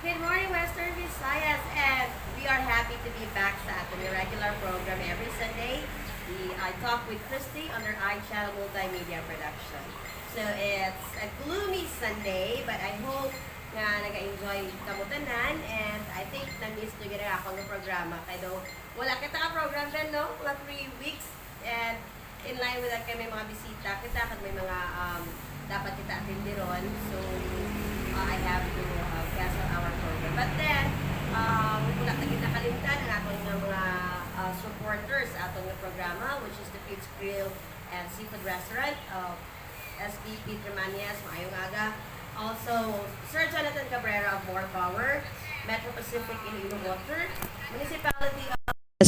Good morning, Western Visayas, and we are happy to be back sa ating regular program every Sunday. I talk with Christy on our iChannel Multimedia Production. So it's a gloomy Sunday, but I hope na nag-enjoy kamutanan, and I think na-miss nyo gina ako ng programa. Kaya daw, wala kita ka-program din, no? Mga 3 weeks, and in line with that kami mga bisita, kita at may mga dapat kita atindi ron. So, I have to cancel our program. But then, wala na kita kalimutan ang atong mga supporters sa atong programa, which is the Pete's Grill and Seafood Restaurant of SB Peter Manias, maayong aga. Also, Sir Jonathan Cabrera of More Power, Metro Pacific Iloilo Water, Municipality of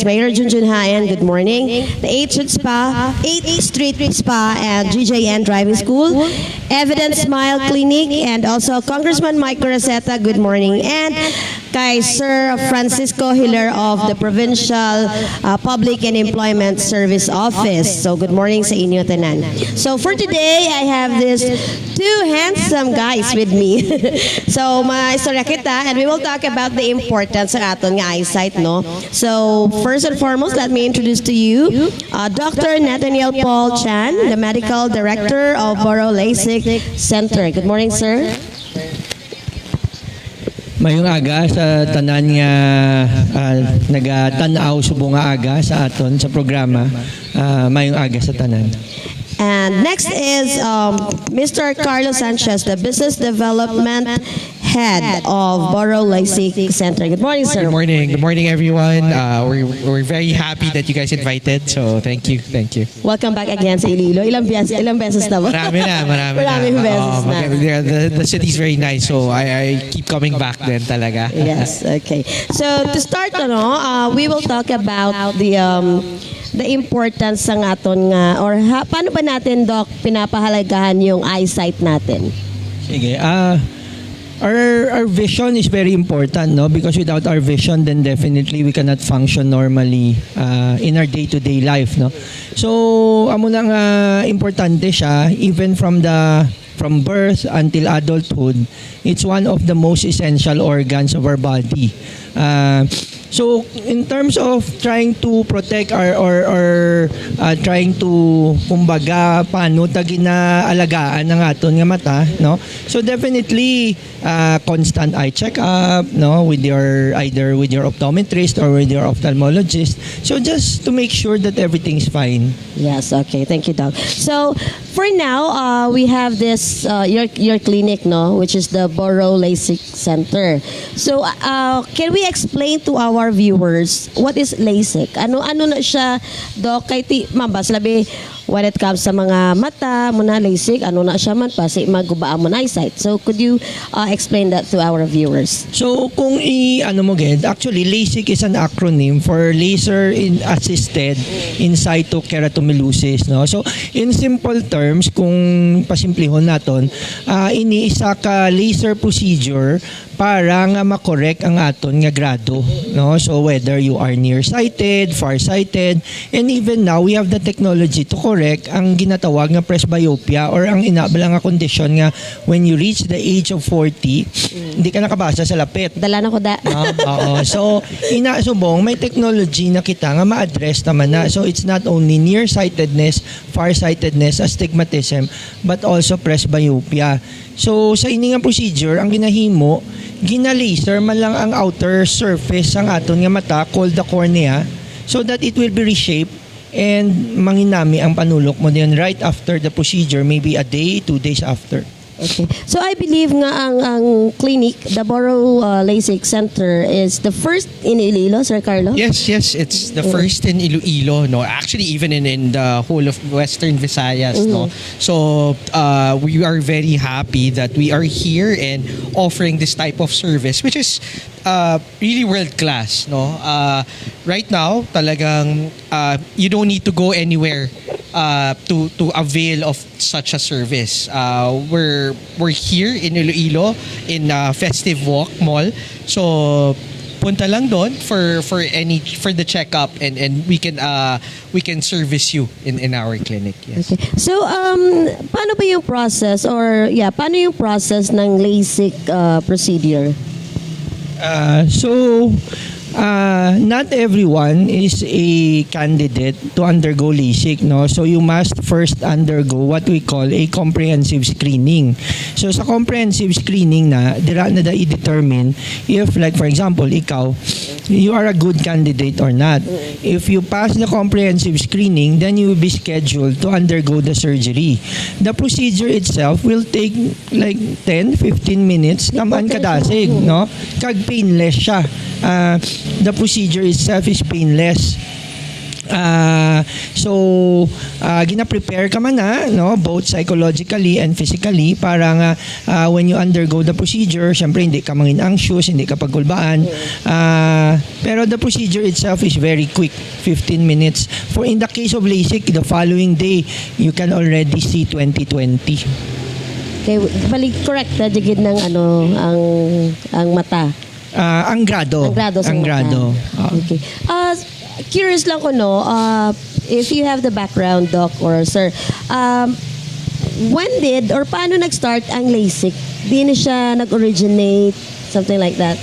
Mayor Junjun Hayan, good morning. The 8th Street Spa and GJN Driving School, Evidence Smile Clinic, and also Congressman Mike Rosetta, good morning. And kay Sir Francisco Hiller of the Provincial Public and Employment Service Office. So good morning sa inyo tanan. So for today, I have these two handsome guys with me. So maistorya kita, and we will talk about the importance ng aton nga eyesight, no? So first and foremost, let me introduce to you Dr. Nataniel Paul Chan, the Medical Director of Borought Lasik Center. Good morning, sir. Mayong aga sa tanan nga nagatanaw subong nga aga sa aton sa programa. Mayong aga sa tanan. And next is Mr. Karlo Sanchez, the Business Development Head of Borought Lasik Center. Good morning, sir. Good morning. Good morning, everyone. We're very happy that you guys invited. So thank you. Thank you. Welcome back again sa Iloilo. Ilang beses na ba? Marami na. Maraming beses na. The city's very nice. So I keep coming back then talaga. Yes, okay. So to start, we will talk about the importance ng aton nga, or paano ba natin, Doc, pinapahalagahan yung eyesight natin? Sige. Our vision is very important, no? Because without our vision, then definitely we cannot function normally in our day-to-day life, no? So, amo na nga importante siya, even from birth until adulthood. It's one of the most essential organs of our body. So in terms of trying to protect or trying to kumbaga paano ta ginaalagaan ng aton nga mata, no? So definitely constant eye check-up, no, with either with your optometrist or with your ophthalmologist. So just to make sure that everything's fine. Yes, okay. Thank you, Doc. So for now, we have this your clinic, no, which is the Borought Lasik Center. So can we explain to our viewers what is LASIK? Ano na siya, Doc? Kay mabas labi when it comes sa mga mata mo na LASIK, ano na siya man pasi magubaan mo na eyesight. So could you explain that to our viewers? So kung actually LASIK is an acronym for laser assisted in situ keratomelusis, no? So in simple terms, kung pasimplihon naton, iniisa ka laser procedure para nga makorek ang aton nga grado, no? So whether you are nearsighted, farsighted, and even now we have the technology to correct ang ginatawag nga presbyopia or ang inabala nga condition nga when you reach the age of 40, hindi ka nakabasa sa lapit. Dala na ko da. No? Oo. So inasubong may technology na kita nga ma-address naman na. So it's not only nearsightedness, farsightedness, astigmatism, but also presbyopia. So sa ini nga procedure, ang ginahimo, gina-laser man lang ang outer surface ng aton nga mata called the cornea so that it will be reshaped and manginami ang panulok mo din right after the procedure, maybe a day, 2 days after. Okay. So I believe nga ang clinic, the Borought Lasik Center, is the first in Iloilo, Sir Karlo? Yes, it's the first in Iloilo, no. Actually, even in the whole of Western Visayas, no. So we are very happy that we are here and offering this type of service, which is really world class, no. Right now, talagang you don't need to go anywhere to avail of such a service. We're here in Iloilo in Festive Walk Mall. So punta lang doon for the checkup, and we can service you in our clinic. Yes. Okay. So paano ba yung process, or paano yung process ng LASIK procedure? Not everyone is a candidate to undergo LASIK, no? So you must first undergo what we call a comprehensive screening. So sa comprehensive screening dira na i-determine if, like for example, ikaw, you are a good candidate or not. If you pass the comprehensive screening, then you will be scheduled to undergo the surgery. The procedure itself will take like 10-15 minutes naman kadasig, no? Kag painless siya. The procedure itself is painless. Gina-prepare ka man no, both psychologically and physically para nga when you undergo the procedure, syempre hindi ka mangin anxious, hindi ka pagkulbaan. Pero the procedure itself is very quick, 15 minutes. For in the case of LASIK, the following day, you can already see 20/20. Okay, balik correct na jigid ng ang mata. Ang grado. Ang grado. Okay. Curious lang ko, no, if you have the background, Doc or Sir, when did or paano nag-start ang LASIK? Di na siya nag-originate, something like that?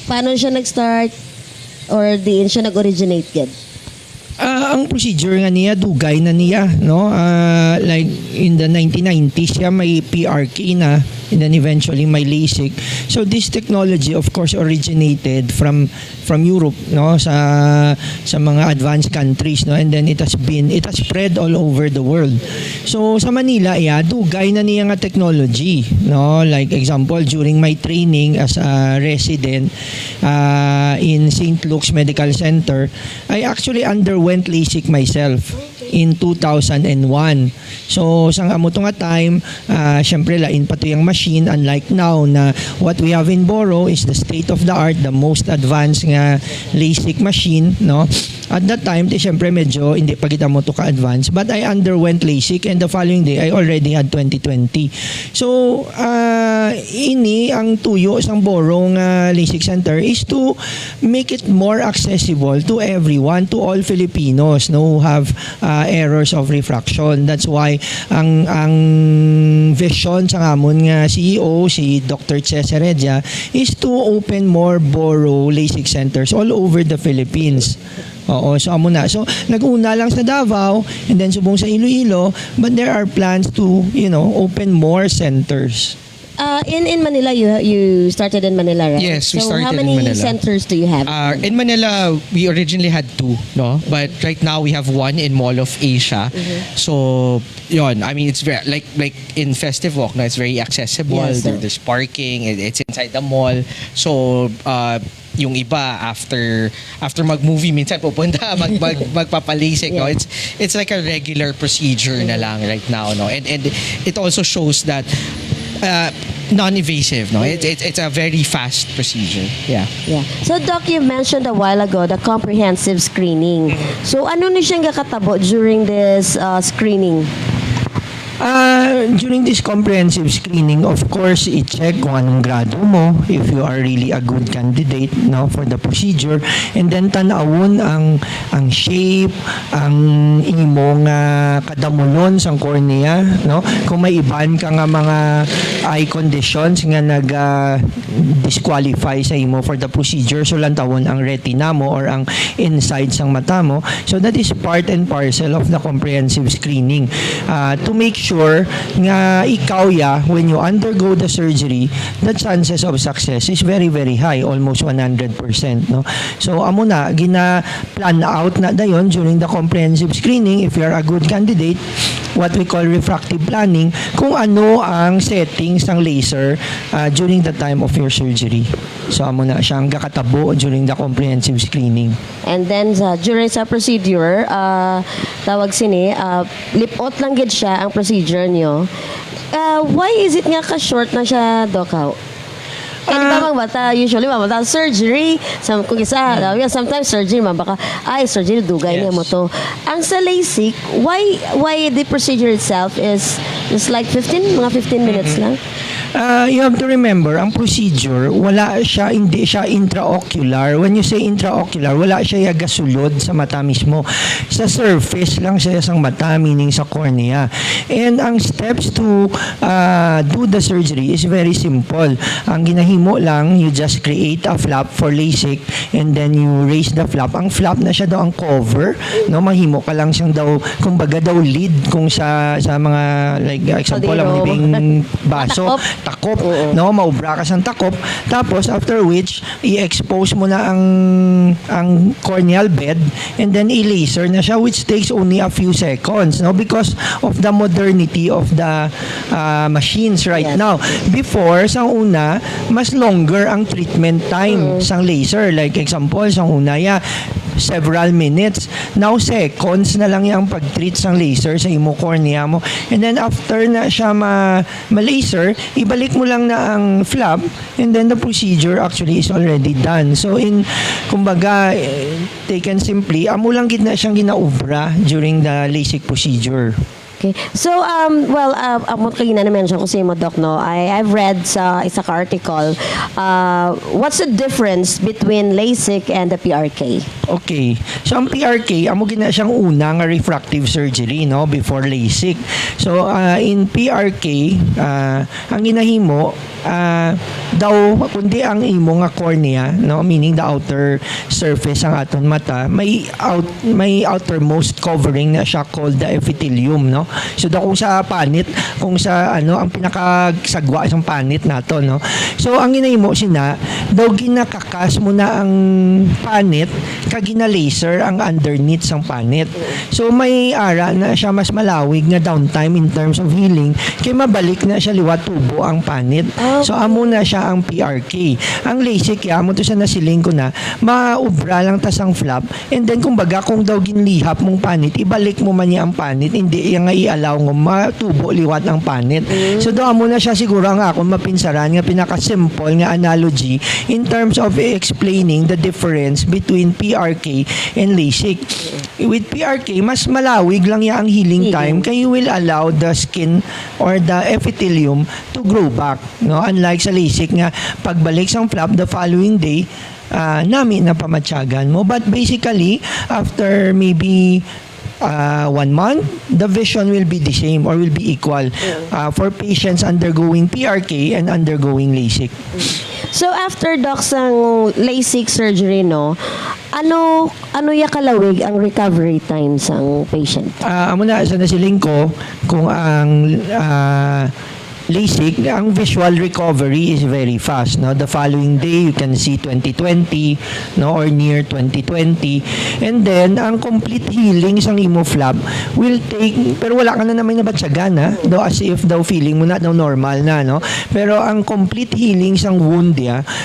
Paano siya nag-start or di siya nag-originate yet? Ang procedure nga niya, dugay na niya, no? Like in the 1990s, siya may PRK na, and then eventually may LASIK. So this technology, of course, originated from Europe, no? Sa mga advanced countries, no? And then it has spread all over the world. So sa Manila, dugay na niya nga technology, no? Like example, during my training as a resident in St. Luke's Medical Center, I actually underwent LASIK myself in 2001. So sang amo to nga time, syempre lain pa to yung machine, unlike now na what we have in Borought is the state of the art, the most advanced nga LASIK machine, no? At that time, syempre medyo hindi pa kita mo to ka-advance, but I underwent LASIK and the following day I already had 20/20. So ini ang tuyo sang Borought Lasik Center is to make it more accessible to everyone, to all Filipinos, no, who have errors of refraction. That's why ang vision sa amon nga CEO si Dr. Cesar Heredia is to open more Borought Lasik Centers all over the Philippines. Oo, so amo na. So nag-una lang sa Davao and then subong sa Iloilo, but there are plans to, open more centers. In Manila, you started in Manila, right? Yes, we so started how in many Manila. centers do you have? In Manila, we originally had 2, no? But right now we have 1 in Mall of Asia. So, yon, I mean, it's very like in Festive Walk, no, it's very accessible. Yes, sir. There's parking. It's inside the mall. So, yung iba after mag-movie minsan pupunta magpapalisik, no? It's like a regular procedure na lang right now, no? And it also shows that non-invasive, no? It's a very fast procedure. Yeah. So Doc, you mentioned a while ago the comprehensive screening. So ano na siyang kakatabo during this screening? During this comprehensive screening, of course, i-check kung anong grado mo, if you are really a good candidate, no, for the procedure, and then tanawon ang shape, ang imong kadamulon sang cornea, no, kung may iban ka nga mga eye conditions nga disqualify sa imo for the procedure, so lantawon ang retina mo or ang inside sang mata mo. So that is part and parcel of the comprehensive screening, to make sure nga ikaw when you undergo the surgery, the chances of success is very very high, almost 100%, no? So amo na gina-plan out na dayon during the comprehensive screening, if you are a good candidate, what we call refractive planning, kung ano ang settings ng laser during the time of your surgery. So amo na siyang gakatabo during the comprehensive screening. And then during sa procedure, tawag sini, lipot lang gid siya ang procedure nyo. Why is it nga ka-short na siya, Doc? Di ba usually surgery, kung isa, sometimes surgery, surgery, dugay niya mo to. Ang sa LASIK, why the procedure itself is like 15 minutes lang? You have to remember, ang procedure, hindi siya intraocular. When you say intraocular, wala siya gasulod sa mata mismo. Sa surface lang siya sa mata, meaning sa cornea. And ang steps to do the surgery is very simple. Ang ginahimo lang, you just create a flap for LASIK and then you raise the flap. Ang flap na siya daw ang cover, no? Mahimo ka lang siyang daw, kumbaga daw lid kung sa mga, like example, ang ibing baso, takop, no? Maubra ka sa takop. Tapos, after which, i-expose mo na ang corneal bed and then i-laser na siya, which takes only a few seconds, no? Because of the modernity of the machines right now. Before, sa una, mas longer ang treatment time sa laser. Like example, sa una, several minutes. Now, seconds na lang yung pag-treat sa laser sa imo cornea mo. And then, after na siya ma-laser, ibalik mo lang na ang flap and then the procedure actually is already done. So, kumbaga, taken simply, amo lang gid na siyang ginaubra during the LASIK procedure. Okay. So, amot kayo na mention ko sa imo, Doc, no? I've read sa isa ka article, what's the difference between LASIK and the PRK? Okay. So, ang PRK, amo gina siyang una nga refractive surgery, no? Before LASIK. So, in PRK, ang ginahimo, daw, kundi ang imo nga cornea, no? Meaning the outer surface ang aton mata, may outermost covering na siya called the epithelium, no? So, kung sa panit, kung sa ang pinakasagwa isang panit nato, no? So, ang ginahimo sina, daw ginakakas mo na ang panit, gina-laser ang underneath sang panit. So, may ara na siya mas malawig na downtime in terms of healing, kaya mabalik na siya liwat tubo ang panit. So, amo na siya ang PRK. Ang LASIK, amo to siya nasiling ko na, maubra lang tas ang flap, and then kumbaga kung daw ginlihap mong panit, ibalik mo man niya ang panit, hindi yung nga i-allow ng matubo liwat ang panit. So daw mo na siya siguro ang akong mapinsaran nga pinaka-simple nga analogy in terms of explaining the difference between PRK and LASIK. With PRK, mas malawig lang ya ang healing time kaya you will allow the skin or the epithelium to grow back. No? Unlike sa LASIK nga, pagbalik sa flap the following day, namin na pamatyagan mo. But basically, after maybe 1 month, the vision will be the same or will be equal for patients undergoing PRK and undergoing LASIK. So after Doc sang LASIK surgery, no, ano ya kalawig ang recovery time sang patient? Amo na sa nasiling ko kung ang LASIK, ang visual recovery is very fast. No? The following day, you can see 20/20, no, or near 20/20. And then, ang complete healing sa imo flap will take, pero wala ka na naman nabatsagan, ha? Though as if daw feeling mo na daw normal na, no? Pero ang complete healing sa wound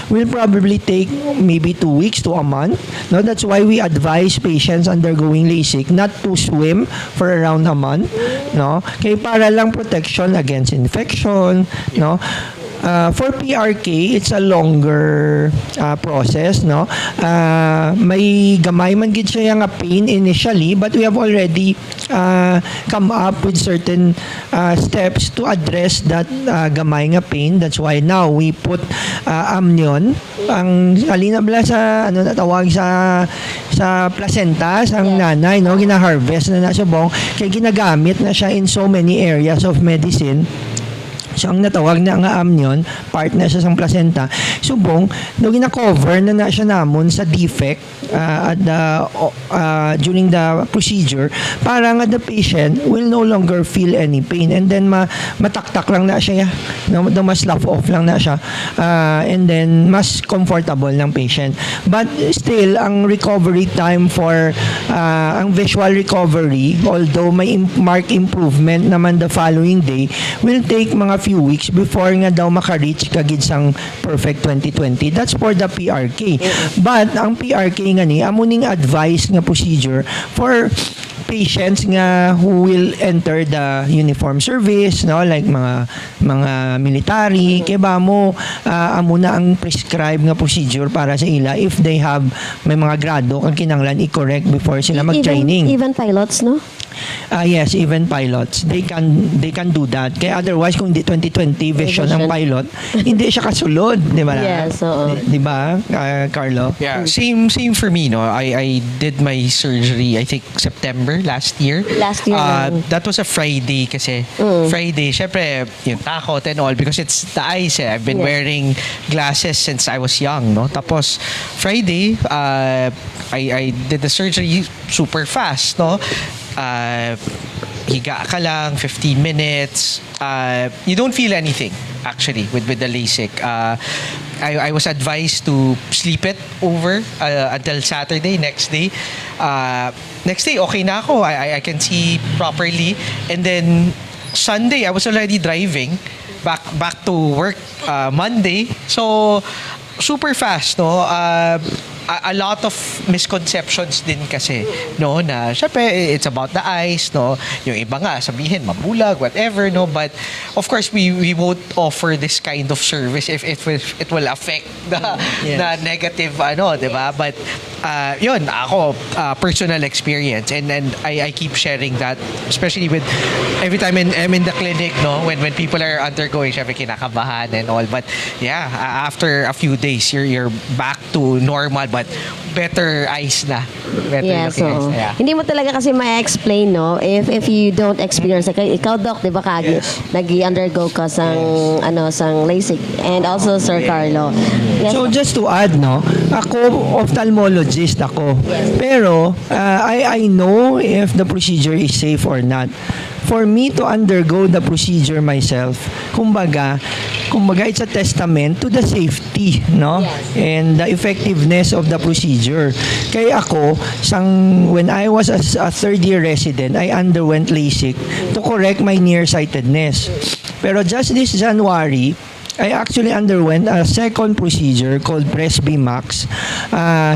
will probably take maybe 2 weeks to a month. No? That's why we advise patients undergoing LASIK not to swim for around a month. No? Kaya para lang protection against infection, no? For PRK, it's a longer process, no? May gamay man gid siya nga pain initially, but we have already come up with certain steps to address that gamay nga pain. That's why now we put amnion, ang alina bala sa natawag sa placenta sang nanay, no? Gina-harvest na siya bong kay ginagamit na siya in so many areas of medicine. So, ang natawag na nga amnion, part na siya sa placenta. Subong, daw gina-cover na siya namon sa defect during the procedure para nga the patient will no longer feel any pain and then mataktak lang na siya. No, mas slough off lang na siya. And then, mas comfortable ng patient. But still, ang recovery time for ang visual recovery, although may marked improvement naman the following day, will take mga few weeks before nga daw maka-reach kagid sang perfect 20/20. That's for the PRK. But ang PRK nga ni amuning advice nga procedure for patients nga who will enter the uniform service, no, like mga military, kaya ba mo amo na ang prescribe nga procedure para sa ila if they have may mga grado kang kinanglan i-correct before sila mag-training. Even pilots, no? Yes, even pilots. They can do that. Kaya otherwise, kung di 2020 vision ang pilot, hindi siya kasulod. Di ba? Yes, oo. Di ba, Karlo? Yeah, same for me, no. I did my surgery I think September last year. Last year. That was a Friday kasi. Friday, syempre, yung takot and all because it's the eyes. I've been wearing glasses since I was young, no. Tapos Friday, I did the surgery super fast, no. Higa ka lang 15 minutes. You don't feel anything actually with the LASIK. I was advised to sleep it over until Saturday, next day. Next day, okay na ako. I can see properly. And then Sunday, I was already driving back to work Monday. So super fast, no? A lot of misconceptions din kasi, no, na syempre it's about the eyes, no, yung iba nga sabihin mabulag, whatever, no, but of course we won't offer this kind of service if it will affect the negative di ba, but yun ako personal experience and I keep sharing that especially with every time I'm in the clinic, no, when people are undergoing syempre kinakabahan and all, but yeah, after a few days you're back to normal but better eyes na. Better So, looking eyes. Yeah. hindi mo talaga kasi ma-explain, no, if you don't experience. Like, ikaw, Doc, di ba, nag-undergo ka sang LASIK, and also Sir Karlo. Yes. So just to add, no, ako ophthalmologist ako. Pero I know if the procedure is safe or not. For me to undergo the procedure myself, kumbaga it's a testament to the safety, no? And the effectiveness of the procedure. Kaya ako, when I was a third-year resident, I underwent LASIK to correct my nearsightedness. Pero just this January, I actually underwent a second procedure called Presby Max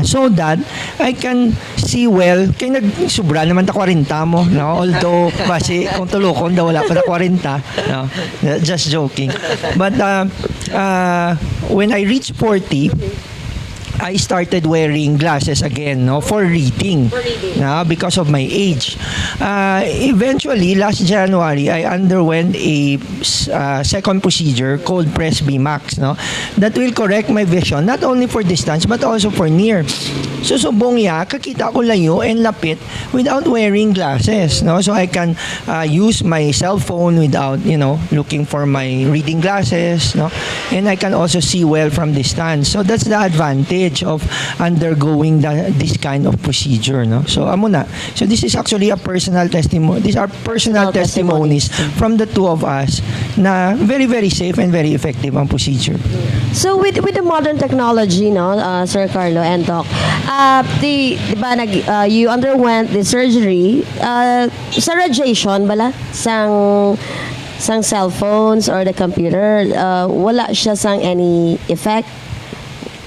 so that I can see well. Kaya nagsubra naman ta 40 mo, no? Although kasi kung tulukon daw wala pa na 40, no? Just joking. But when I reached 40, I started wearing glasses again, no, for reading, because of my age. Eventually, last January, I underwent a second procedure called Presby Max, no, that will correct my vision not only for distance but also for near. So subong kakita ko layo and lapit without wearing glasses, no, so I can use my cell phone without, looking for my reading glasses, no, and I can also see well from distance. So that's the advantage of undergoing this kind of procedure, no. So amo na. So this is actually a personal testimony. These are personal testimonies from the two of us na very very safe and very effective ang procedure. So with the modern technology, no, Sir Karlo and Doc, you underwent the surgery sa radiation bala sang cell phones or the computer, wala siya sang any effect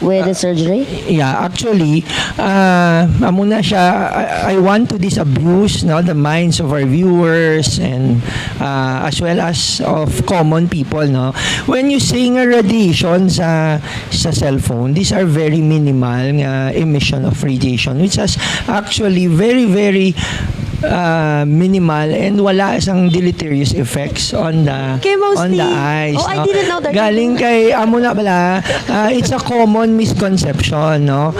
with the surgery? Yeah, actually, amuna siya, I want to disabuse, no, the minds of our viewers and as well as of common people, no. When you say nga radiation sa cell phone, these are very minimal emission of radiation, which has actually very, very minimal and wala isang deleterious effects on the eyes. Oh, I didn't know that. Galing kay amo na bala, it's a common misconception, no.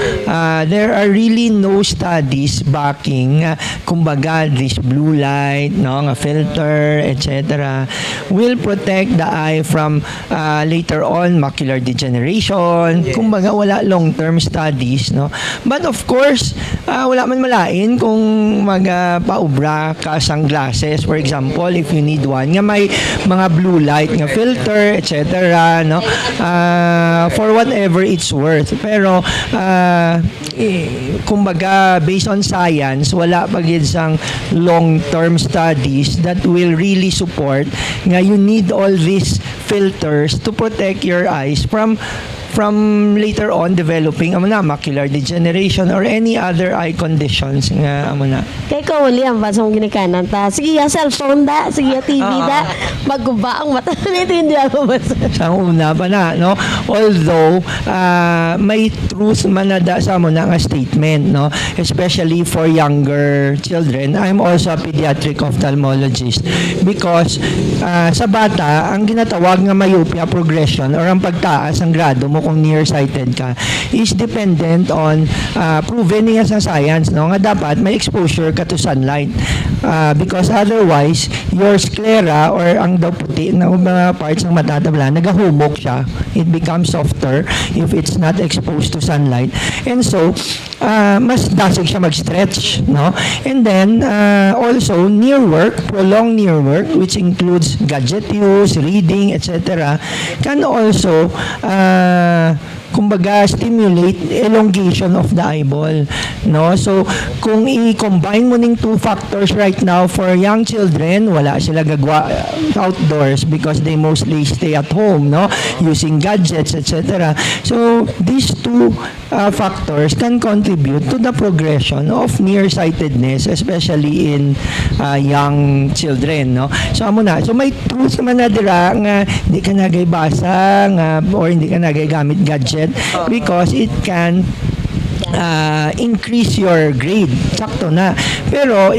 There are really no studies backing kumbaga this blue light, no, nga filter, etc. will protect the eye from later on macular degeneration. Kumbaga wala long-term studies, no. But of course, wala man malain kung paubra ka sang glasses, for example, if you need one nga may mga blue light nga filter, etc., no, for whatever it's worth. Pero kumbaga based on science, wala pa gid sang long-term studies that will really support nga you need all these filters to protect your eyes from from later on developing amo na macular degeneration or any other eye conditions nga amo na. Kay ko uli ang basong ginikanan ta. Sige ya cellphone da, sige ya TV da. Magguba ang mata nito hindi ako basa. Sa una pa na, no? Although, may truth man na da sa amo na nga statement, no? Especially for younger children. I'm also a pediatric ophthalmologist because sa bata, ang ginatawag nga myopia progression or ang pagtaas ang grado mo kung nearsighted ka is dependent on proven nga sa science, no? Nga dapat may exposure ka to sunlight. Because otherwise, your sclera or ang daw puti na mga parts ng matatabla, nagahumok siya. It becomes softer if it's not exposed to sunlight. And so, mas dasig siya mag-stretch, no? And then, also, near work, prolonged near work, which includes gadget use, reading, etc., can also kumbaga stimulate elongation of the eyeball, no? So kung i-combine mo ning two factors right now for young children, wala sila gagwa outdoors because they mostly stay at home, no, using gadgets, etc. So these two factors can contribute to the progression of nearsightedness, especially in young children, no? So amo na, so may truth naman na dira nga di ka nagay basa nga or hindi ka nagay gamit gadget because it can increase your grade. Sakto na. Pero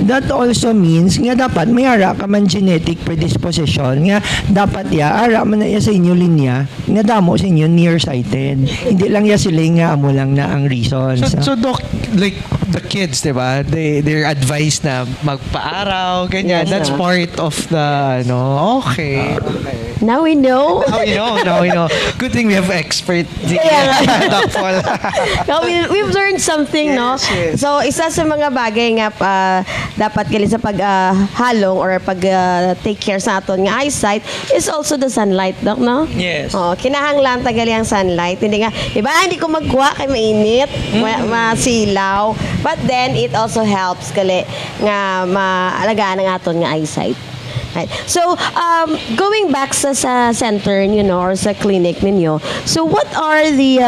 that also means nga dapat may ara ka man genetic predisposition nga dapat ara man na sa inyo linya nga damo sa inyo nearsighted. Hindi lang sila nga amo lang na ang reasons. So Doc, like the kids, di ba? They're advised na magpa-araw, ganyan. Yes, That's part of the, okay. Now we know. Now we know. Good thing we have expert. Doc Paul. No, we've learned something, no? Yes. So, isa sa mga bagay nga dapat gali sa paghalong or take care sa aton nga eyesight is also the sunlight, Doc, no? Yes. Kinahanglan tagali ang sunlight. Hindi nga, iba, hindi ko magkuha kay mainit, masilaw. But then, it also helps gali nga maalagaan ang aton nga eyesight. Right. So, going back sa center, or sa clinic ninyo, so what are the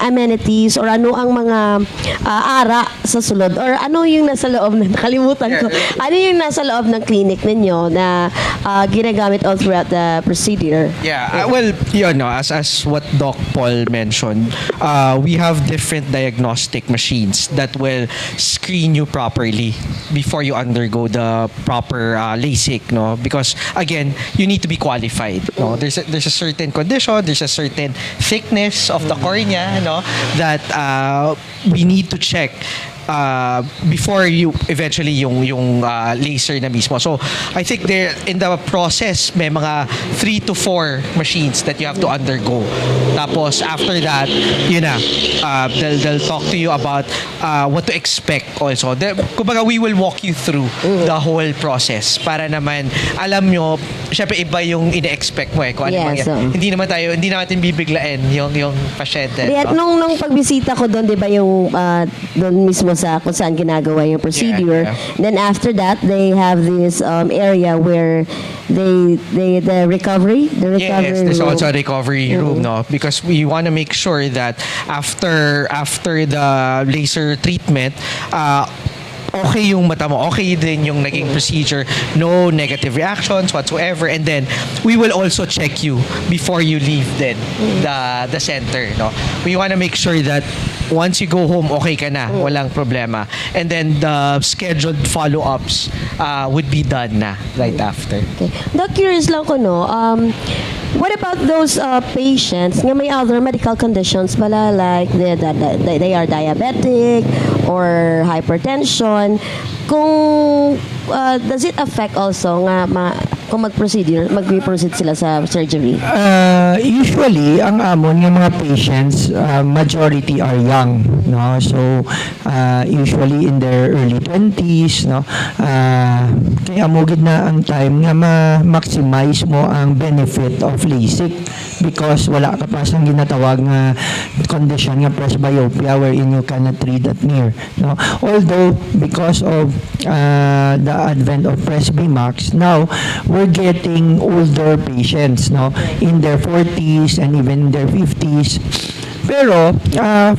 amenities or ano ang mga ara sa sulod? Or ano yung nasa loob nakalimutan ko. Ano yung nasa loob ng clinic ninyo na ginagamit all throughout the procedure? Yeah, well, as what Doc Paul mentioned, we have different diagnostic machines that will screen you properly before you undergo the proper LASIK, no? Because again, you need to be qualified, no? There's a certain condition, there's a certain thickness of the cornea, no, that we need to check before you eventually yung laser na mismo. So I think there in the process may mga 3 to 4 machines that you have to undergo. Tapos after that, they'll talk to you about what to expect also. Kumbaga we will walk you through the whole process para naman alam nyo, syempre iba yung ine-expect mo kung ano hindi natin bibiglain yung pasyente. At nung pagbisita ko doon, di ba yung doon mismo sa kung saan ginagawa yung procedure. Yeah. Then after that, they have this area where the recovery Yes, there's room. also a recovery room, no? Because we want to make sure that after the laser treatment, okay yung mata mo, okay din yung naging procedure, no negative reactions whatsoever, and then we will also check you before you leave then the center, no? We want to make sure that once you go home, okay ka na, walang problema, and then the scheduled follow-ups would be done na right after. Okay. Doc, curious lang ko, no? What about those patients nga may other medical conditions bala, like they are diabetic or hypertension? Kung does it affect also nga kung mag-proceed sila sa surgery? Usually, ang amon ng mga patients, majority are young, no? So, usually in their early 20s, no? Kaya mugid na ang time nga ma-maximize mo ang benefit of LASIK because wala ka pa sang ginatawag nga condition nga presbyopia wherein you cannot read at near, no? Although, because of the advent of Presbymax, now, we're getting older patients, no, in their 40s and even in their 50s. Pero,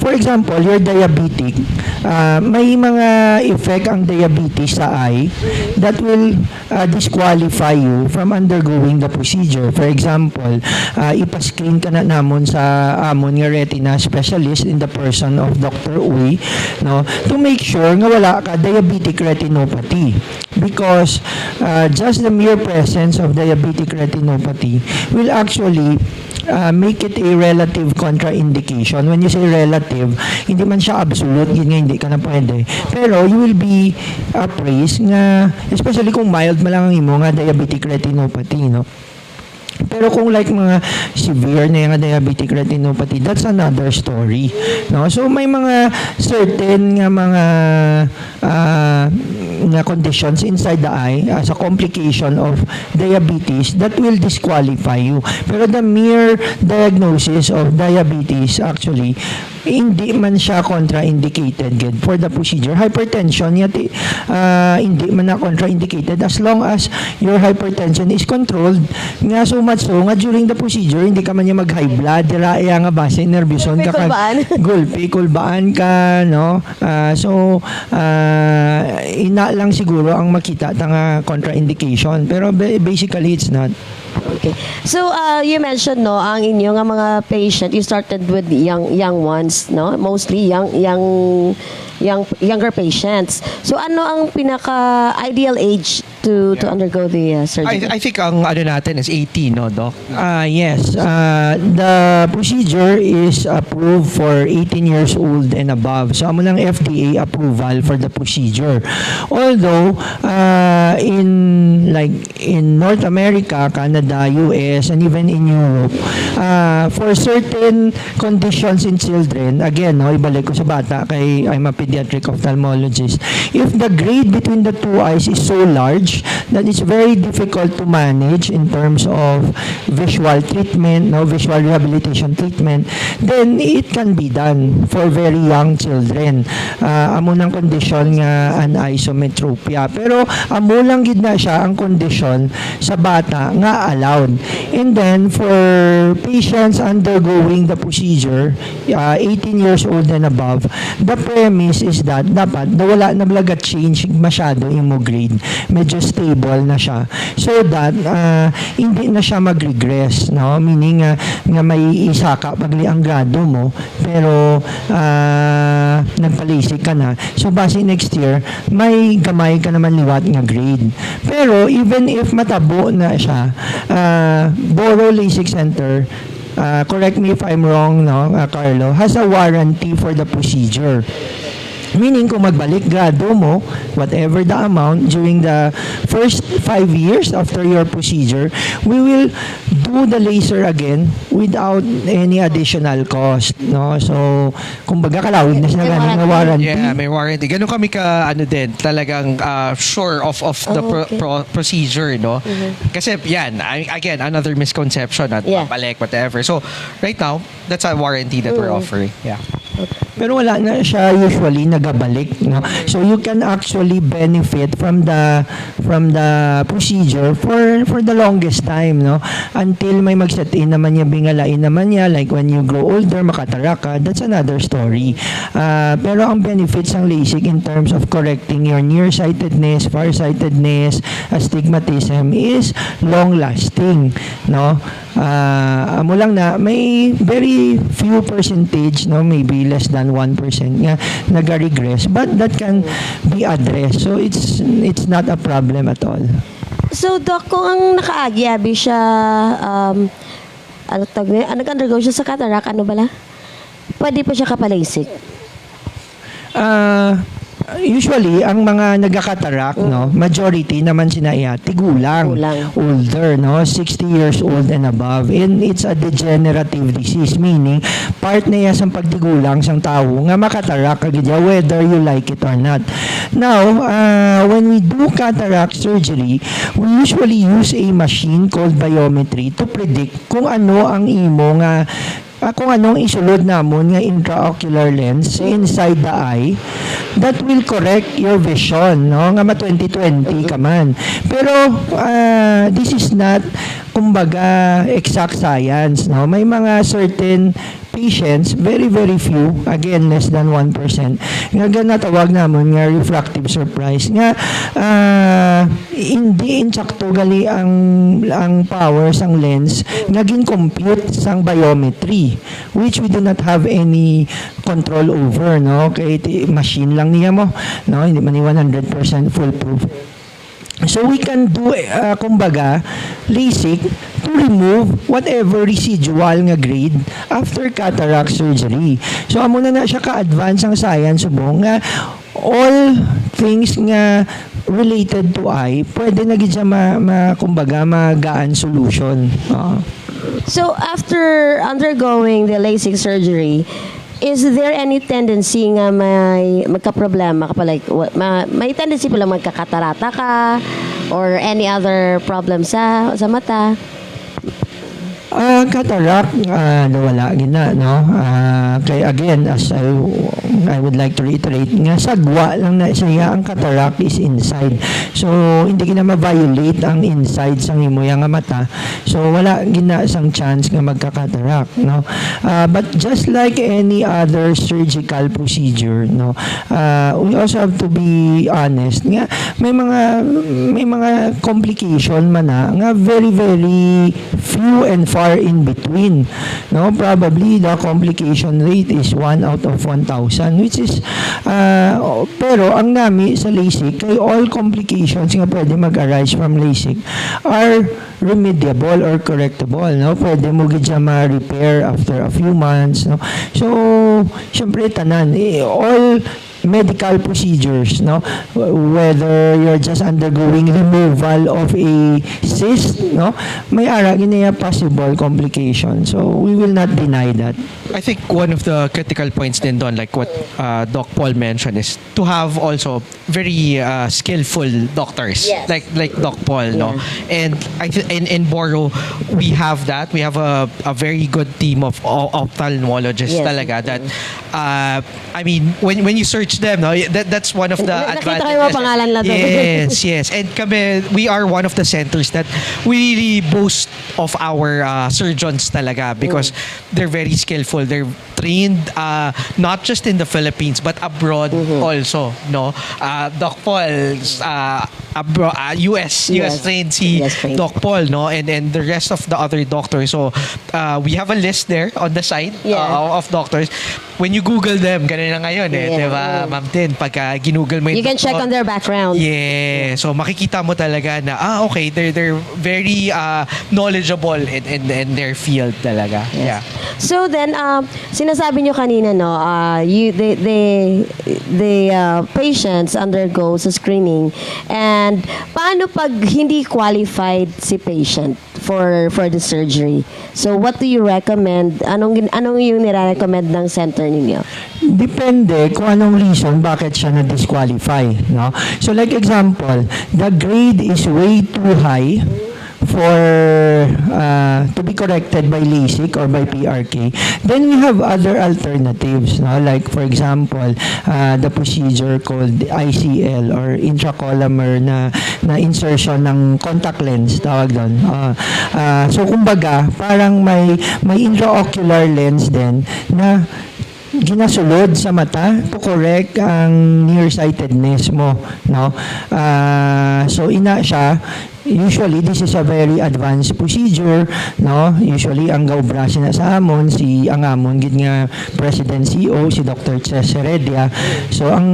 for example, you're diabetic, may mga effect ang diabetes sa eye that will disqualify you from undergoing the procedure. For example, ipascreen ka na namon sa amon nga retina specialist in the person of Dr. Uy, no, to make sure nga wala ka diabetic retinopathy. Because just the mere presence of diabetic retinopathy will actually make it a relative contraindication. When you say relative, hindi man siya absolute, yun nga hindi ka na pwede. Pero you will be appraised nga, especially kung mild man lang ang imo nga diabetic retinopathy, no? Pero kung like mga severe na yung diabetic retinopathy, that's another story, no? So may mga certain nga mga nga conditions inside the eye as a complication of diabetes that will disqualify you. Pero the mere diagnosis of diabetes actually hindi man siya contraindicated for the procedure. Hypertension yet hindi man na contraindicated as long as your hypertension is controlled. Nga so much so nga during the procedure hindi ka man niya mag high blood, dira iya nga base nervouson ka gulpi kulbaan ka, no. So ina lang siguro ang makita nga contraindication, pero basically it's not. Okay. So, you mentioned, no, ang inyo nga mga patient, you started with young ones, no? Mostly younger patients. So, ano ang pinaka-ideal age to undergo the surgery? I think ang ano natin is 18, no, Doc? Yes. The procedure is approved for 18 years old and above. So, amo ng FDA approval for the procedure. Although, in North America, Canada, US, and even in Europe, for certain conditions in children, again, no, ibalik ko sa bata kay I'm a pediatric ophthalmologist. If the grade between the two eyes is so large that it's very difficult to manage in terms of visual treatment, no, visual rehabilitation treatment, then it can be done for very young children. Amo ng condition nga anisometropia. Pero amo lang gid na siya ang condition sa bata nga allowed. And then for patients undergoing the procedure, 18 years old and above, the premise is that dapat wala na blaga change masyado imo grade. Medyo stable na siya. So that hindi na siya mag-regress, no? Meaning nga may isa ka pagli ang grado mo, pero nagpa-LASIK ka na. So base next year, may gamay ka naman liwat nga grade. Pero even if matabo na siya, Borought Lasik Center, correct me if I'm wrong, no, Karlo, has a warranty for the procedure. Meaning, kung magbalik grado mo, whatever the amount, during the first 5 years after your procedure, we will do the laser again without any additional cost, no? So, kumbaga kalawig na siya na warranty. Yeah, may warranty. Ganun kami din, talagang sure of the procedure, no? Kasi yan, again, another misconception at balik, whatever. So, right now, that's a warranty that we're offering. Yeah. Pero wala na siya usually nagabalik, no? So you can actually benefit from the procedure for the longest time, no? Until may mag-set in naman niya, bingalain naman niya, like when you grow older, makatarak ka, that's another story. Pero ang benefits ng LASIK in terms of correcting your nearsightedness, farsightedness, astigmatism is long-lasting, no? Amo lang na may very few percentage, no, maybe less than 1% nga nag-regress, but that can be addressed. So it's not a problem at all. So, Doc, kung ang nakaagyabi siya, nag-undergo siya sa cataract, ano bala? Pwede pa siya kapalaysik? Usually, ang mga nagkakatarak, no, majority naman sinaya tigulang, older, no, 60 years old and above. And it's a degenerative disease, meaning part na yan sa pagtigulang sang tao nga makatarak kagidya whether you like it or not. Now, when we do cataract surgery, we usually use a machine called biometry to predict kung ano ang imo nga kung anong isulod namon nga intraocular lens inside the eye that will correct your vision, no? Nga 2020 ka man. Pero this is not kumbaga exact science, no? May mga certain patients, very few, again less than 1%, nga ganatawag namon nga refractive surprise nga hindi insakto gali ang powers ang lens nga gin-compute sang biometry, which we do not have any control over, no? Kay machine lang niya mo, no? Hindi man ni 100% foolproof. So we can do kumbaga LASIK to remove whatever residual nga grade after cataract surgery. So amo na siya ka-advance ang science subong nga all things nga related to eye pwede na gid siya kumbaga magaan solution. So after undergoing the LASIK surgery, is there any tendency nga may magka-problema ka pa, like may tendency pa lang magkakatarata ka or any other problem sa mata? Cataract, nawala gina, no? Kaya again, as I would like to reiterate, nga sagwa lang na siya, ang cataract is inside. So, hindi gina ma-violate ang inside sang imo nga mata. So, wala gina sang chance nga magka-cataract, no? But just like any other surgical procedure, no? We also have to be honest, nga may mga complication man na, nga very few and far in between, no? Probably the complication rate is 1 out of 1,000, which is pero ang nami sa LASIK kay all complications nga pwede mag-arise from LASIK are remediable or correctable, no? Pwede mo gid siya ma-repair after a few months, no? So syempre tanan all medical procedures, no, whether you're just undergoing removal of a cyst, no, may ara ginaya possible complication, so we will not deny that. I think one of the critical points din doon, like what Doc Paul mentioned, is to have also very skillful doctors, Yes. like Doc Paul, no. And in Borough we have that. We have a very good team of ophthalmologists, Yes. talaga, that I mean when you search them, no, that's one of the Nakita ko yung mga pangalan lang doon. Yes. And kami, we are one of the centers that we really boast of our surgeons talaga, because they're very skillful. They're trained not just in the Philippines but abroad also, no. Doc Paul, US trained si US trained. Doc Paul, no, and the rest of the other doctors. So we have a list there on the site of doctors. When you Google them, ganun na ngayon Yeah. diba, Ma'am Tin, pagka ginugol mo You can check on their background. Yeah. So makikita mo talaga na okay, they're very knowledgeable in their field talaga. Yeah. So then, sinasabi nyo kanina, no, the patients undergo sa screening, and paano pag hindi qualified si patient for the surgery? So what do you recommend? Anong yung nire-recommend ng center ninyo? Depende kung anong reason bakit siya na-disqualify, no? So like example, the grade is way too high for to be corrected by LASIK or by PRK. Then we have other alternatives, no? Like for example, the procedure called ICL or intracolumnar na insertion ng contact lens, tawag doon. So kumbaga, parang may intraocular lens din na ginasulod sa mata to correct ang nearsightedness mo, no? So ina siya, usually this is a very advanced procedure, no? Usually ang gaubra na sa amon ang amon gid nga President CEO si Dr. Ches Heredia. So ang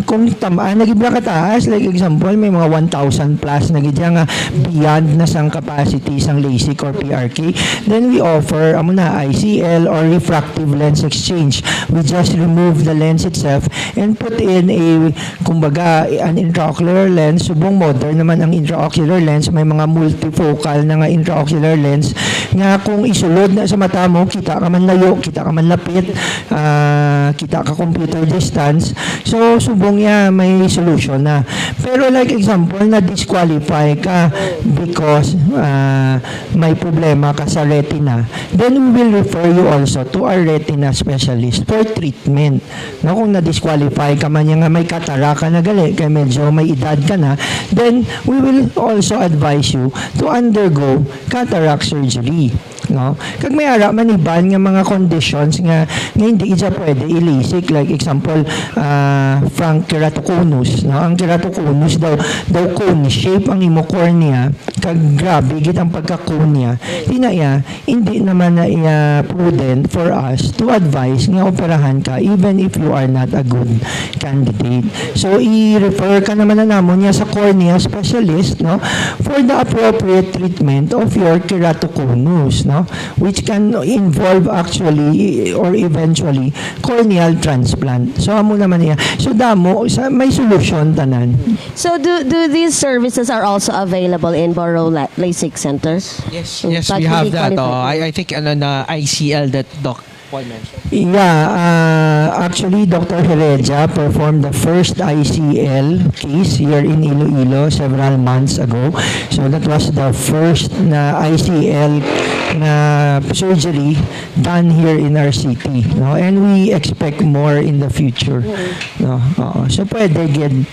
kung tamaan nagibra ka taas, like example may mga 1,000 plus na gid nga beyond na sang capacity sang LASIK or PRK, then we offer amo na ICL or refractive lens exchange. We just remove the lens itself and put in a kumbaga an intraocular lens. Subong modern naman ang intraocular lens, may mga multifocal na nga intraocular lens nga kung isulod na sa mata mo, kita ka man layo, kita ka man lapit, kita ka computer distance. So, subong niya may solution na. Pero like example, na-disqualify ka because may problema ka sa retina, then we will refer you also to our retina specialist for treatment. No, kung na-disqualify ka man nga may kataraka na gali, kaya medyo may edad ka na, then we will also advise you to undergo cataract surgery. No? Kag may ara maniban nga mga conditions nga hindi isa pwede ilisik, like example frank keratoconus, no? Ang keratoconus daw cone shape ang imo cornea, kag grabe gid ang pagka-cone niya, hindi naman na prudent for us to advise nga operahan ka even if you are not a good candidate. So i-refer ka naman na namon niya sa cornea specialist, no, for the appropriate treatment of your keratoconus, no, which can involve actually or eventually corneal transplant. So amo naman niya. So damo may solusyon tanan. So do these services are also available in Borought Lasik Center? Yes, Mm, yes, but we have hindi that. qualified. I think na ICL that Doc Paul mentioned. Yeah, actually, Dr. Heredia performed the first ICL case here in Iloilo several months ago. So that was the first na ICL na surgery done here in our city. No? And we expect more in the future. No? So pwede gid.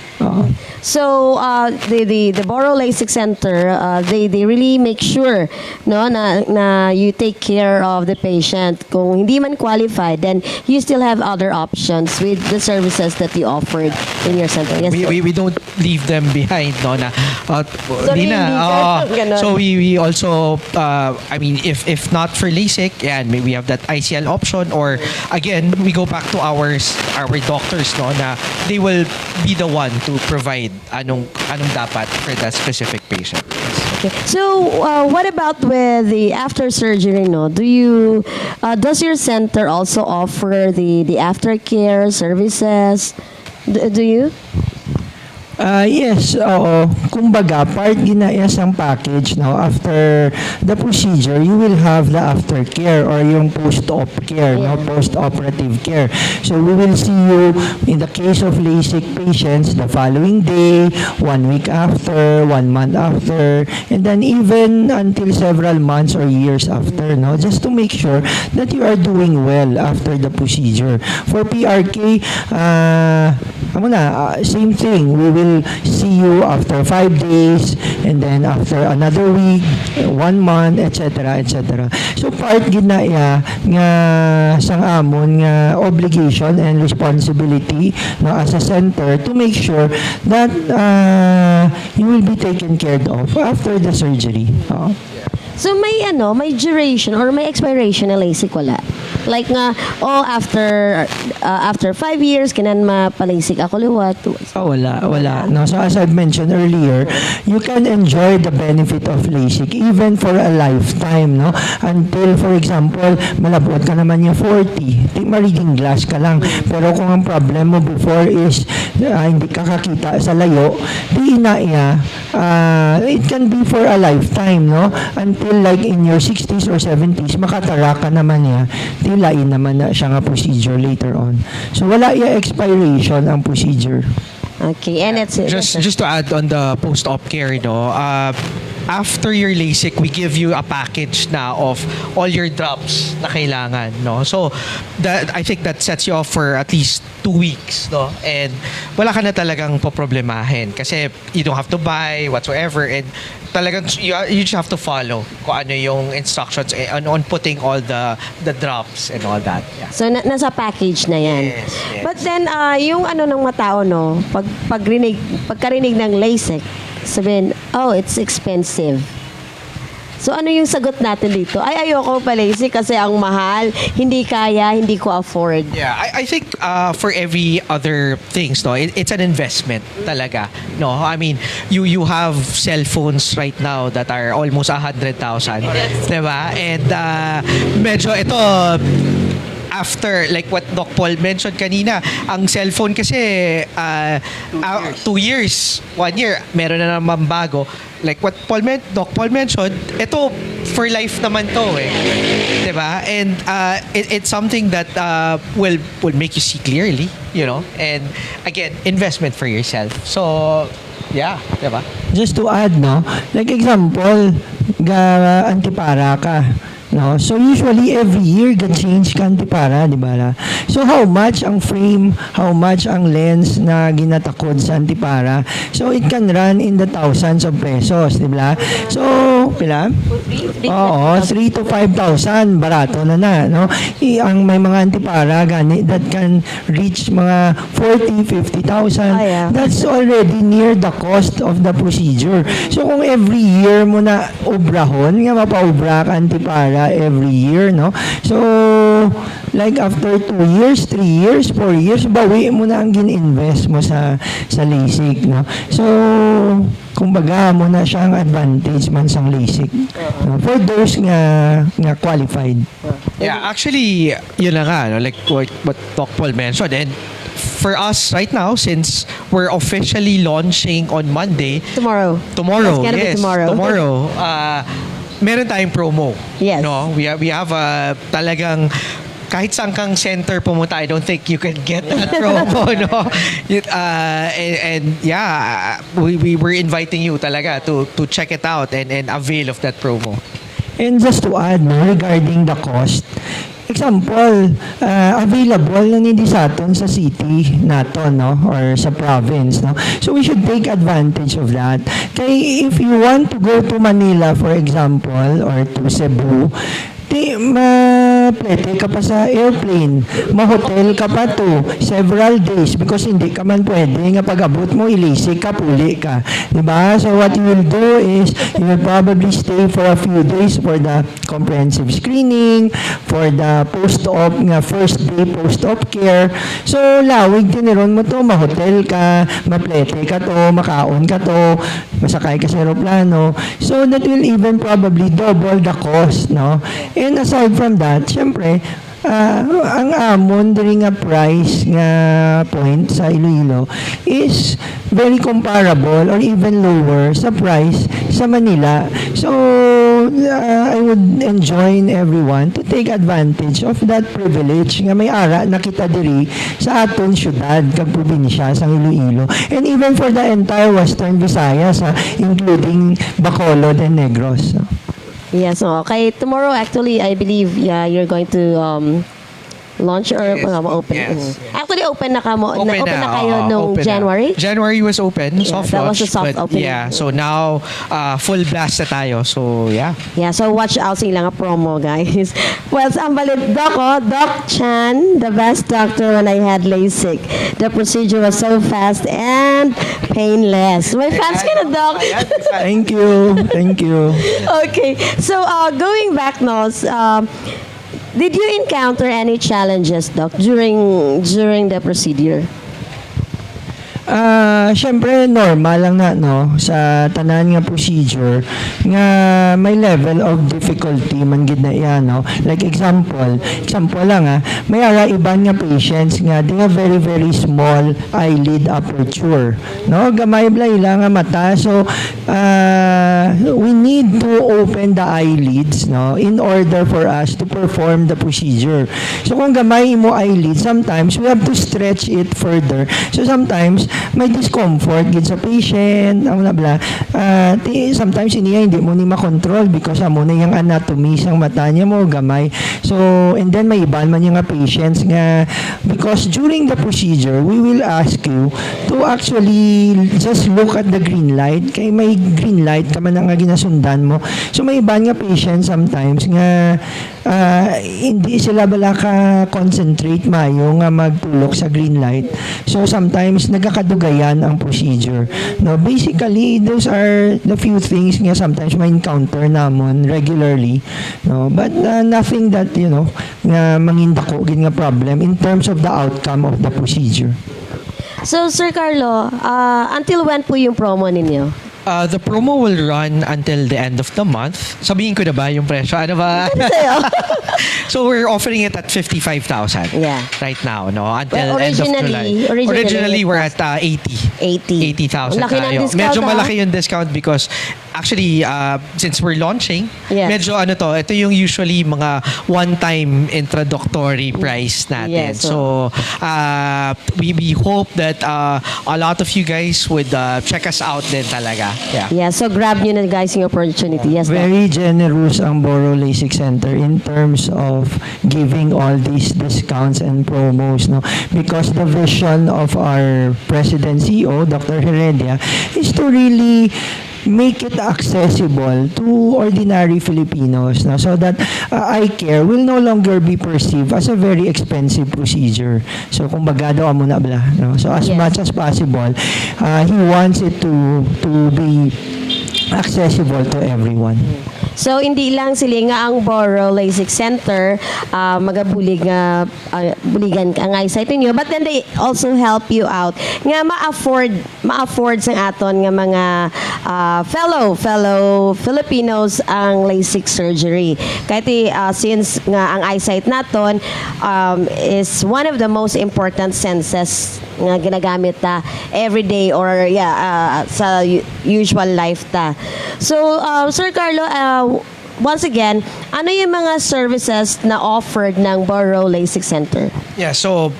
So the Borought Lasik Center, they really make sure no na you take care of the patient. Kung hindi man qualified, then you still have other options with the services that you offered in your center. Yes, sir. We don't leave them behind, no, na Sorry, di na. hindi, ganon. So we also I mean if not for LASIK, and we have that ICL option, or again we go back to our doctors, no, na they will be the one to provide anong dapat for that specific patient. Okay. So what about with the after surgery? No, does your center also offer the aftercare services? Do you? Yes, oo. Kumbaga, part ginayas ang package, no? After the procedure, you will have the aftercare or yung post-op care, no? Post-operative care. So we will see you in the case of LASIK patients the following day, 1 week after, 1 month after, and then even until several months or years after, no? Just to make sure that you are doing well after the procedure. For PRK, same thing. We will see you after 5 days, and then after another week, 1 month, etc., etc. So part gid na iya nga sang amon nga obligation and responsibility, no, as a center to make sure that you will be taken care of after the surgery. So may duration or may expiration na LASIK wala? Like nga, after 5 years, kinan ma-LASIK ako liwat. Wala. No, so as I've mentioned earlier, you can enjoy the benefit of LASIK even for a lifetime, no? Until, for example, malabot ka naman yung 40, mariging glass ka lang. Pero kung ang problem mo before is hindi ka kakita sa layo, it can be for a lifetime, no? Until like in your 60s or 70s, makatara ka naman niya, tilain naman na siya nga procedure later on. So wala expiration ang procedure. Okay, and that's it. Just to add on the post-op care, no, after your LASIK, we give you a package na of all your drops na kailangan, no. So I think that sets you off for at least 2 weeks, no, and wala ka na talagang poproblemahin kasi you don't have to buy whatsoever, and talagang you just have to follow kung ano yung instructions on putting all the drops and all that. Yeah. So nasa package na yan. Yes. But then yung ng matao, no, pagkarinig ng LASIK, sabihin, it's expensive. So ano yung sagot natin dito? Ayoko pa LASIK kasi ang mahal, hindi kaya, hindi ko afford. Yeah, I think for every other things, no, it's an investment talaga. No, I mean, you have cell phones right now that are almost 100,000, diba? And medyo ito, after, like what Doc Paul mentioned kanina, ang cellphone kasi 2 years, 1 year, meron na naman bago. Like what Doc Paul mentioned, ito for life naman to eh. 'Di ba? And it's something that will make you see clearly, you know. And again, investment for yourself. So, yeah, 'di ba? Just to add, no, like example, antipara ka. No? So usually every year change ka antipara, di ba? So how much ang frame, how much ang lens na ginatakod sa antipara? So it can run in the thousands of pesos, di ba? So, pila? Oo, 3 to 5,000, barato na, no? Ang may mga antipara gani that can reach mga 40, 50,000. That's already near the cost of the procedure. So kung every year mo na obrahon, nga mapaubra ka antipara every year, no? So, like after 2 years, 3 years, 4 years, bawi mo na ang gin-invest mo sa LASIK, no? So, kumbaga mo na siyang advantage man sang LASIK. No? For those nga qualified. Yeah, actually, yun na nga, no? Like what Doc Paul mentioned. And for us right now, since we're officially launching on Monday, Tomorrow. It's gonna be yes, tomorrow. meron tayong promo. Yes. No, we have talagang kahit saan kang center pumunta, I don't think you can get that promo, no? And yeah, we were inviting you talaga to check it out and avail of that promo. And just to add, no, regarding the cost, example, available na hindi sa aton sa city nato, no, or sa province, no. So we should take advantage of that. Kaya if you want to go to Manila, for example, or to Cebu, maplete ka pa sa airplane, mahotel ka pa to several days because hindi ka man pwede nga pag-abot mo ilisik ka, puli ka, diba? So what you will do is you will probably stay for a few days for the comprehensive screening, for the post-op nga first day post-op care. So lawig tiniron mo to, mahotel ka, maplete ka to, makaon ka to, masakay ka sa aeroplano. So that will even probably double the cost, no? And aside from that, syempre, ang amon diri nga price nga point sa Iloilo is very comparable or even lower sa price sa Manila. So, I would enjoin everyone to take advantage of that privilege nga may ara na kita diri sa aton syudad kag probinsya sa Iloilo. And even for the entire Western Visayas, including Bacolod and Negros. Yes, okay. Tomorrow, actually, I believe, you're going to launch or open. Yes. Actually, open na kayo nung open January. Na. January was open, soft that launch. was a soft but opening. yeah, so now full blast na tayo. So yeah. Yeah, so watch out sa ilang promo, guys. Well, ang balit Doc Chan, the best doctor when I had LASIK. The procedure was so fast and painless. May fans ka na, Doc. Thank you. Thank you. Okay, so going back now, did you encounter any challenges, Doc, during the procedure? Syempre normal lang na, no, sa tanan nga procedure nga may level of difficulty man gid na iya, no. Like example lang, may ara iban nga patients nga they have very very small eyelid aperture, no, gamay blay lang nga mata. So we need to open the eyelids, no, in order for us to perform the procedure. So kung gamay mo eyelid, sometimes we have to stretch it further. So sometimes may discomfort gid sa patient, sometimes hindi mo ni makontrol because amo na yung anatomy sang mata niya mo gamay. So and then may iban man yung patients nga because during the procedure we will ask you to actually just look at the green light kay may green light ka man nga ginasundan mo. So may iban nga patients sometimes nga hindi sila bala ka concentrate mayo nga magtulok sa green light. So sometimes nagakadugayan ang procedure. No, basically those are the few things nga sometimes may encounter namon regularly. No, but nothing that nga mangindako gid nga problem in terms of the outcome of the procedure. So, Sir Karlo, until when po yung promo ninyo? The promo will run until the end of the month. Sabihin ko na ba yung presyo? Ano ba? So we're offering it at 55,000 Yeah. right now, no? Until Well, end of July. originally We're at 80,000 Laki ng tayo. discount, Medyo ah. malaki yung discount because actually since we're launching, Yes. medyo ito yung usually mga one-time introductory price natin. Yes, so we hope that a lot of you guys would check us out din talaga. Yeah. Yeah, so grab nyo na guys yung opportunity. Yes, Doc. Very generous ang Borought Lasik Center in terms of giving all these discounts and promos, no? Because the vision of our President CEO, Dr. Heredia, is to really make it accessible to ordinary Filipinos, no? So that eye care will no longer be perceived as a very expensive procedure. So kumbaga daw amo na bla, no? So as Yes. much as possible, he wants it to be accessible to everyone. So hindi lang sila nga ang Borought Lasik Center magabulig nga buligan ang eyesight ninyo, but then they also help you out nga ma-afford sa aton nga mga fellow Filipinos ang LASIK surgery. Kahit since nga ang eyesight naton is one of the most important senses nga ginagamit ta everyday or sa usual life ta. So Sir Karlo, once again, ano yung mga services na offered ng Borought Lasik Center? Yeah, so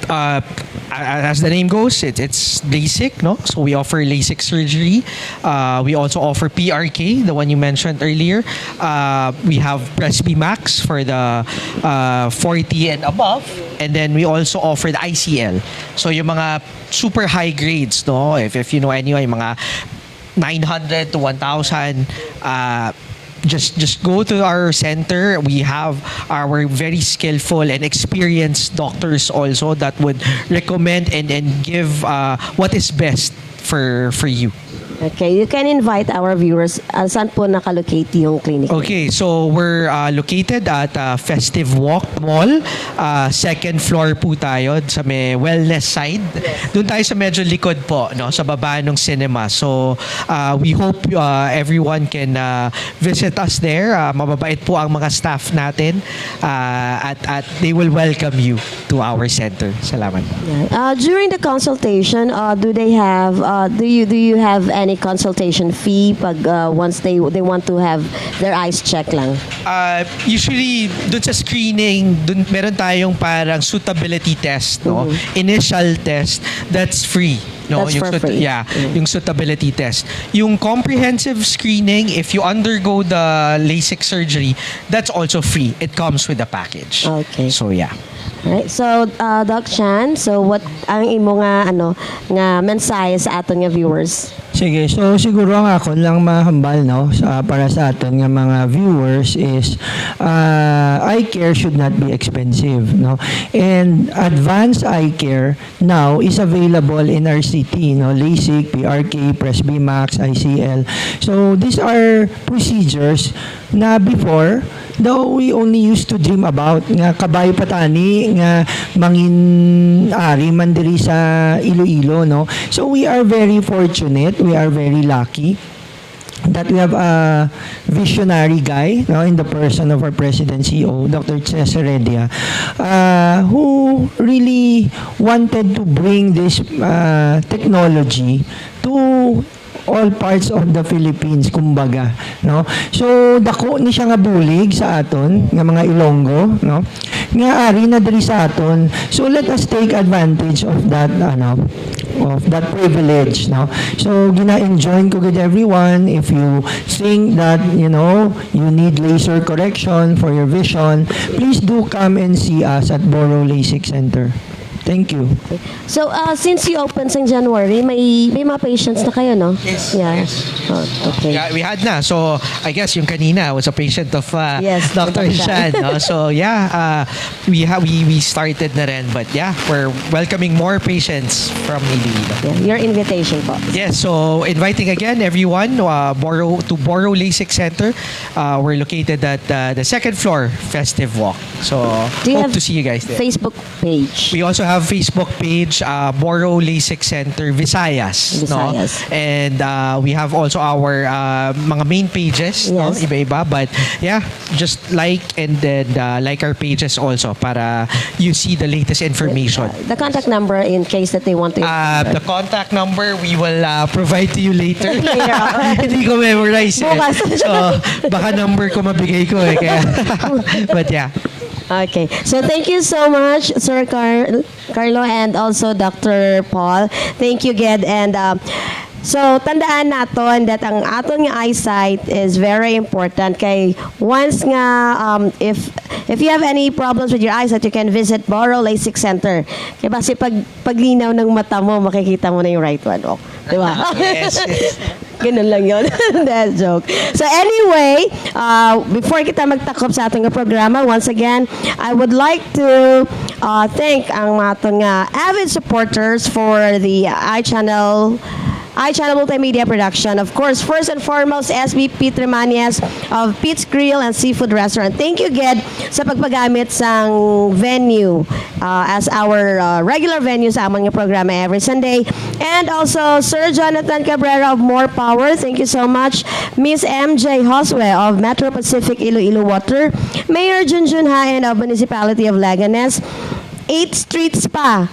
as the name goes, it's LASIK, no? So we offer LASIK surgery. We also offer PRK, the one you mentioned earlier. We have Presby Max for the 40 and above. And then we also offer the ICL. So yung mga super high grades, no? If you know anyone, yung mga 900 to 1,000, just go to our center. We have our very skillful and experienced doctors also that would recommend and give what is best for you. Okay, you can invite our viewers. Saan po nakalocate yung clinic? Okay, so we're located at Festive Walk Mall. Second floor po tayo sa may wellness side. Doon tayo sa medyo likod po, no, sa baba ng cinema. So we hope everyone can visit us there. Mababait po ang mga staff natin at they will welcome you to our center. Salamat. During the consultation, do they have do you have any consultation fee pag once they want to have their eyes checked lang? Usually dun sa screening, dun meron tayong parang suitability test, no? Initial test, that's free. No, That's for free. Yeah, yung suitability test. Yung comprehensive screening, if you undergo the LASIK surgery, that's also free. It comes with the package. Okay. So yeah. Right. So Doc Chan, so what ang imo nga nga mensahe sa aton nga viewers? Sige, so siguro ang ako lang mahambal, no, para sa aton nga mga viewers is eye care should not be expensive, no, and advanced eye care now is available in our city, no, LASIK, PRK, Presby Max, ICL. So these are procedures na before though we only used to dream about nga kabay patani nga mangin ari man diri sa Iloilo, no. So we are very fortunate, we are very lucky that we have a visionary guy, no, in the person of our President CEO, Dr. Heredia, who really wanted to bring this technology to all parts of the Philippines, kumbaga, no. So dako ni siya nga bulig sa aton nga mga Ilonggo, no, nga ari na diri sa aton. So let us take advantage of that of that privilege, no. So gina-enjoy ko with everyone. If you think that you need laser correction for your vision, please do come and see us at Borought Lasik Center. Thank you. So since you opened in January, may mga patients na kayo, no? Yes. Yeah. Yes. Oh, okay. Yeah, we had na. So, I guess yung kanina was a patient of Yes, Dr. Dr. Shan. No? So, yeah, we Mm-hmm. started na rin. But yeah, we're welcoming more patients from Iloilo. Yeah, your invitation po. Yes, so inviting again everyone to Borought Lasik Center. We're located at the second floor, Festive Walk. So, Do you hope have to see you guys there. Facebook page? We also have have Facebook page, Borought Lasik Center, Visayas. No? Visayas. And we have also our mga main pages, no? Yes. Iba-iba. But yeah, just like and then like our pages also para you see the latest information. The contact number in case that they want to. The contact number we will provide to you later. Later. Hindi ko memorize eh. Bukas. So, baka number ko mabigay ko eh. Kaya, but yeah. Okay. So thank you so much, Sir Karlo, and also Dr. Paul. Thank you, Ged. And so tandaan naton that ang aton nga eyesight is very important. Kay once nga if you have any problems with your eyesight, you can visit Borought Lasik Center. Kaya basi paglinaw ng mata mo, makikita mo na yung right one. Oh, di ba? Yes. Ganun lang yun. That joke. So anyway, before kita magtakop sa ating programa, once again, I would like to thank ang ating avid supporters for the iChannel Multimedia Production. Of course, first and foremost, SB Tremanias of Pete's Grill and Seafood Restaurant. Thank you, Ged, sa pagpagamit sang venue as our regular venue sa among programa every Sunday. And also, Sir Jonathan Cabrera of More Power. Thank you so much. Miss MJ Josue of Metro Pacific Iloilo Water. Mayor Junjun Haen of Municipality of Leganes. 8th Street Spa,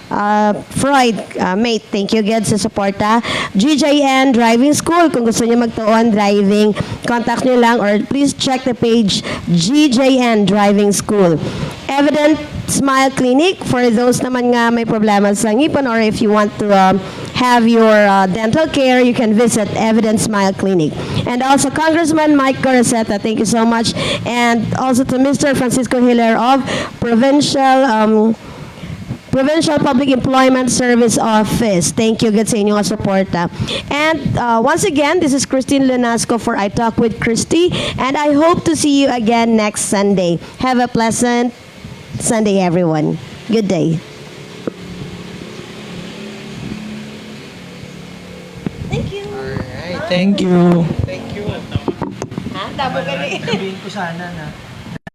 Freud, mate, thank you again sa suporta. GJN Driving School, kung gusto niyo magtuon driving, contact niyo lang or please check the page GJN Driving School. Evident Smile Clinic, for those naman nga may problema sa ngipon or if you want to have your dental care, you can visit Evident Smile Clinic. And also Congressman Mike Coraceta, thank you so much. And also to Mr. Francisco Hilaire of Provincial Public Employment Service Office. Thank you good sa inyong suporta. And once again, this is Christine Lunasco for I Talk with Christy, and I hope to see you again next Sunday. Have a pleasant Sunday, everyone. Good day. Thank you. Alright, thank you. Thank you. Ha? Tabo ka Sabihin ko sana na